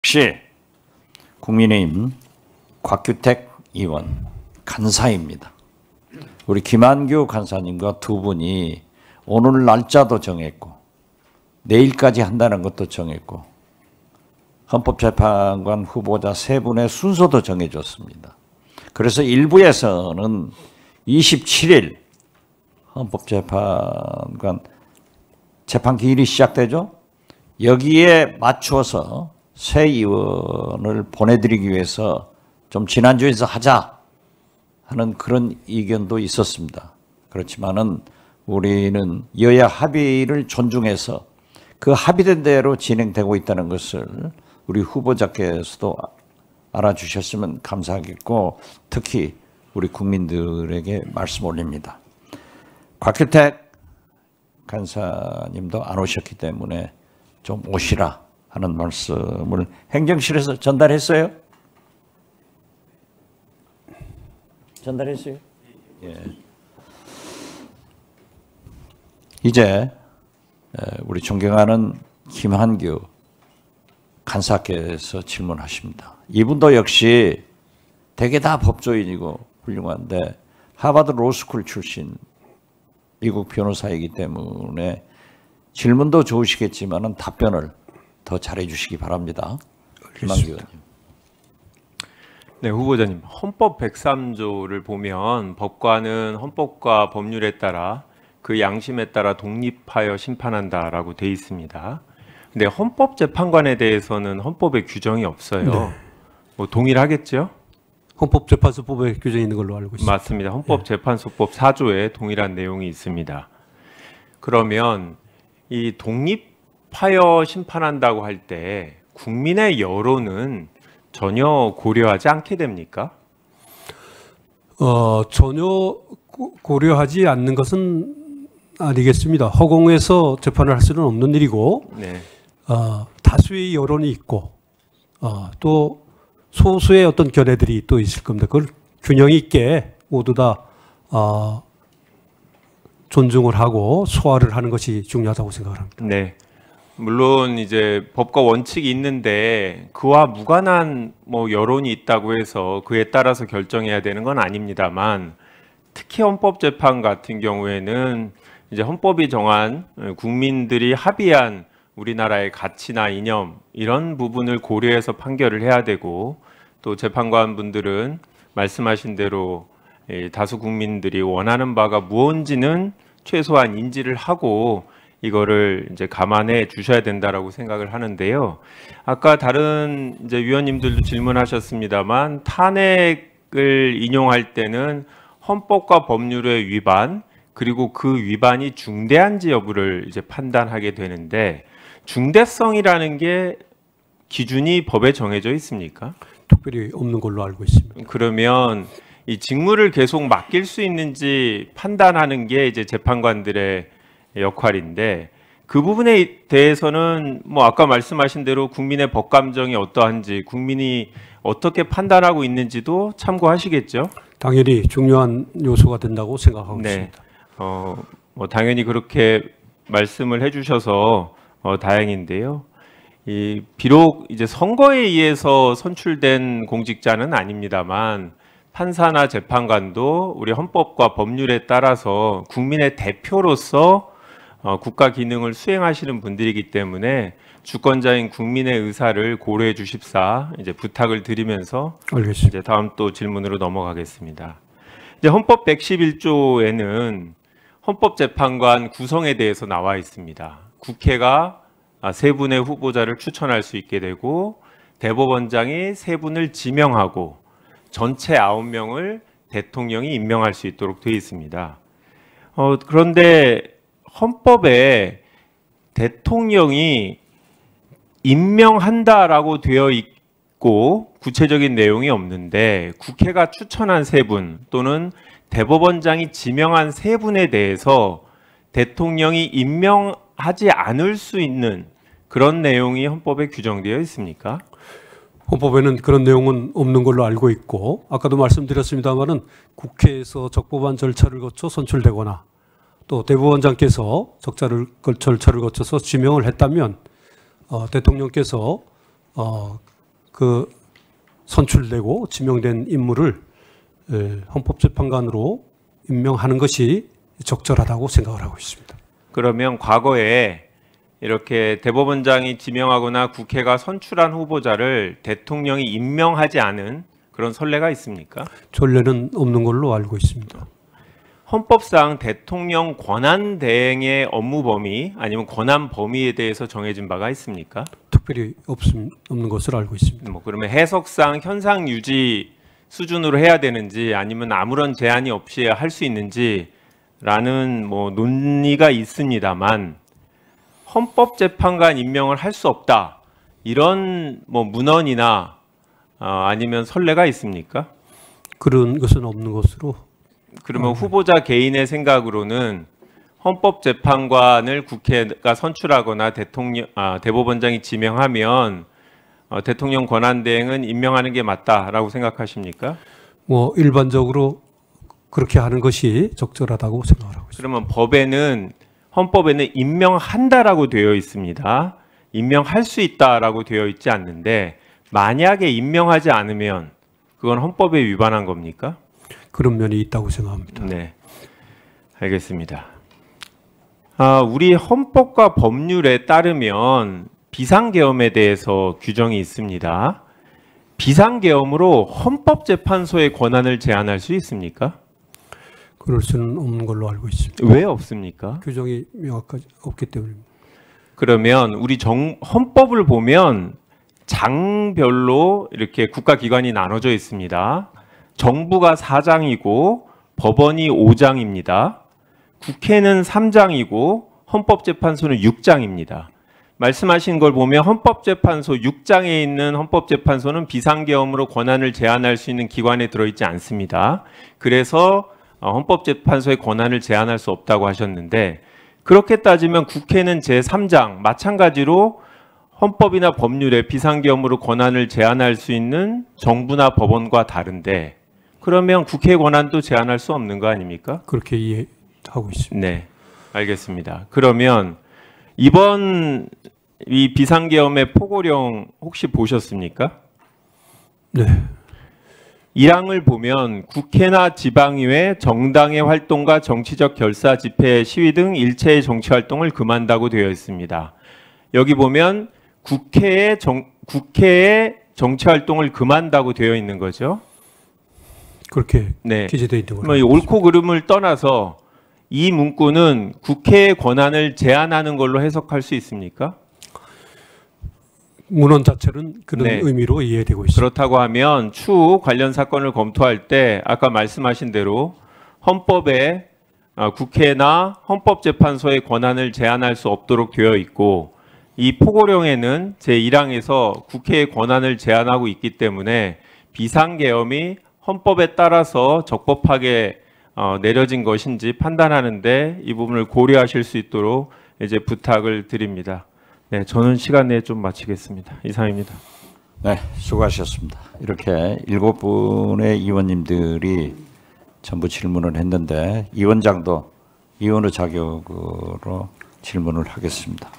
역시 국민의힘 곽규택 의원 간사입니다. 우리 김한규 간사님과 두 분이 오늘 날짜도 정했고 내일까지 한다는 것도 정했고 헌법재판관 후보자 세 분의 순서도 정해졌습니다. 그래서 일부에서는 27일 헌법재판관 재판 기일이 시작되죠. 여기에 맞추어서 새 의원을 보내드리기 위해서 좀 지난주에서 하자 하는 그런 의견도 있었습니다. 그렇지만은 우리는 여야 합의를 존중해서 그 합의된 대로 진행되고 있다는 것을 우리 후보자께서도 알아주셨으면 감사하겠고 특히 우리 국민들에게 말씀 올립니다. 곽규택 간사님도 안 오셨기 때문에 좀 오시라 하는 말씀을 행정실에서 전달했어요? 전달했어요? 예. 이제 우리 존경하는 김한규 간사께서 질문하십니다. 이분도 역시 되게 다 법조인이고 훌륭한데 하버드 로스쿨 출신 미국 변호사이기 때문에 질문도 좋으시겠지만 답변을 더 잘해 주시기 바랍니다. 김한규 의원님. 네, 후보자님. 헌법 103조를 보면 법관은 헌법과 법률에 따라 그 양심에 따라 독립하여 심판한다라고 돼 있습니다. 근데 헌법재판관에 대해서는 헌법에 규정이 없어요. 네. 뭐 동일하겠죠? 헌법재판소법에 규정이 있는 걸로 알고 있습니다. 맞습니다. 헌법재판소법 4조에 동일한 내용이 있습니다. 그러면 이 독립하여 심판한다고 할 때 국민의 여론은 전혀 고려하지 않게 됩니까? 전혀 고려하지 않는 것은 아니겠습니다. 허공에서 재판을 할 수는 없는 일이고 네. 다수의 여론이 있고 또 소수의 어떤 견해들이 또 있을 겁니다. 그걸 균형 있게 모두 다 존중을 하고 소화를 하는 것이 중요하다고 생각을 합니다. 네. 물론 이제 법과 원칙이 있는데 그와 무관한 뭐 여론이 있다고 해서 그에 따라서 결정해야 되는 건 아닙니다만 특히 헌법재판 같은 경우에는 이제 헌법이 정한 국민들이 합의한 우리나라의 가치나 이념 이런 부분을 고려해서 판결을 해야 되고 또 재판관분들은 말씀하신 대로 다수 국민들이 원하는 바가 무엇인지는 최소한 인지를 하고 이거를 이제 감안해 주셔야 된다라고 생각을 하는데요. 아까 다른 이제 위원님들도 질문하셨습니다만 탄핵을 인용할 때는 헌법과 법률의 위반 그리고 그 위반이 중대한지 여부를 이제 판단하게 되는데 중대성이라는 게 기준이 법에 정해져 있습니까? 특별히 없는 걸로 알고 있습니다. 그러면 이 직무를 계속 맡길 수 있는지 판단하는 게 이제 재판관들의 역할인데 그 부분에 대해서는 뭐 아까 말씀하신 대로 국민의 법 감정이 어떠한지 국민이 어떻게 판단하고 있는지도 참고하시겠죠? 당연히 중요한 요소가 된다고 생각하고 네. 있습니다. 뭐 당연히 그렇게 말씀을 해주셔서 다행인데요. 비록 이제 선거에 의해서 선출된 공직자는 아닙니다만 판사나 재판관도 우리 헌법과 법률에 따라서 국민의 대표로서 국가 기능을 수행하시는 분들이기 때문에 주권자인 국민의 의사를 고려해 주십사 이제 부탁을 드리면서 알겠습니다. 이제 다음 또 질문으로 넘어가겠습니다. 이제 헌법 111조에는 헌법재판관 구성에 대해서 나와 있습니다. 국회가 세 분의 후보자를 추천할 수 있게 되고 대법원장이 세 분을 지명하고 전체 9명을 대통령이 임명할 수 있도록 되어 있습니다. 그런데 헌법에 대통령이 임명한다라고 되어 있고 구체적인 내용이 없는데 국회가 추천한 세 분 또는 대법원장이 지명한 세 분에 대해서 대통령이 임명하지 않을 수 있는 그런 내용이 헌법에 규정되어 있습니까? 헌법에는 그런 내용은 없는 걸로 알고 있고 아까도 말씀드렸습니다마는 국회에서 적법한 절차를 거쳐 선출되거나 또 대법원장께서 절차를 거쳐서 지명을 했다면 대통령께서 그 선출되고 지명된 인물을 헌법재판관으로 임명하는 것이 적절하다고 생각을 하고 있습니다. 그러면 과거에 이렇게 대법원장이 지명하거나 국회가 선출한 후보자를 대통령이 임명하지 않은 그런 선례가 있습니까? 전례는 없는 걸로 알고 있습니다. 헌법상 대통령 권한 대행의 업무 범위 아니면 권한 범위에 대해서 정해진 바가 있습니까? 특별히 없는 것으로 알고 있습니다. 그러면 해석상 현상 유지 수준으로 해야 되는지 아니면 아무런 제한이 없이 할 수 있는지라는 논의가 있습니다만 헌법재판관 임명을 할 수 없다 이런 문헌이나 아니면 선례가 있습니까? 그런 것은 없는 것으로. 그러면 후보자 개인의 생각으로는 헌법재판관을 국회가 선출하거나 대법원장이 지명하면 대통령 권한대행은 임명하는 게 맞다라고 생각하십니까? 일반적으로 그렇게 하는 것이 적절하다고 생각을 하고 있습니다. 그러면 헌법에는 임명한다라고 되어 있습니다. 임명할 수 있다라고 되어 있지 않는데 만약에 임명하지 않으면 그건 헌법에 위반한 겁니까? 그런 면이 있다고 생각합니다. 네, 알겠습니다. 우리 헌법과 법률에 따르면 비상계엄에 대해서 규정이 있습니다. 비상계엄으로 헌법재판소의 권한을 제한할 수 있습니까? 그럴 수는 없는 걸로 알고 있습니다. 왜 없습니까? 규정이 명확하지 없기 때문입니다. 그러면 우리 헌법을 보면 장별로 이렇게 국가기관이 나눠져 있습니다. 정부가 4장이고 법원이 5장입니다. 국회는 3장이고 헌법재판소는 6장입니다. 말씀하신 걸 보면 헌법재판소 6장에 있는 헌법재판소는 비상계엄으로 권한을 제한할 수 있는 기관에 들어있지 않습니다. 그래서 헌법재판소의 권한을 제한할 수 없다고 하셨는데 그렇게 따지면 국회는 제3장 마찬가지로 헌법이나 법률에 비상계엄으로 권한을 제한할 수 있는 정부나 법원과 다른데 그러면 국회 권한도 제한할 수 없는 거 아닙니까? 그렇게 이해하고 있습니다. 네, 알겠습니다. 그러면 이번 이 비상계엄의 포고령 혹시 보셨습니까? 네. 1항을 보면 국회나 지방의회, 정당의 활동과 정치적 결사, 집회, 시위 등 일체의 정치 활동을 금한다고 되어 있습니다. 여기 보면 국회의 정치 활동을 금한다고 되어 있는 거죠. 그렇게 네. 기재되어 있는 걸로. 옳고 그름을 떠나서 이 문구는 국회의 권한을 제한하는 걸로 해석할 수 있습니까? 문헌 자체는 그런 네. 의미로 이해되고 있습니다. 그렇다고 하면 추후 관련 사건을 검토할 때 아까 말씀하신 대로 헌법에 국회나 헌법재판소의 권한을 제한할 수 없도록 되어 있고 이 포고령에는 제1항에서 국회의 권한을 제한하고 있기 때문에 비상계엄이 헌법에 따라서 적법하게 내려진 것인지 판단하는데 이 부분을 고려하실 수 있도록 이제 부탁을 드립니다. 네, 저는 시간 내에 좀 마치겠습니다. 이상입니다. 네, 수고하셨습니다. 이렇게 7분의 의원님들이 전부 질문을 했는데 위원장도 의원의 자격으로 질문을 하겠습니다.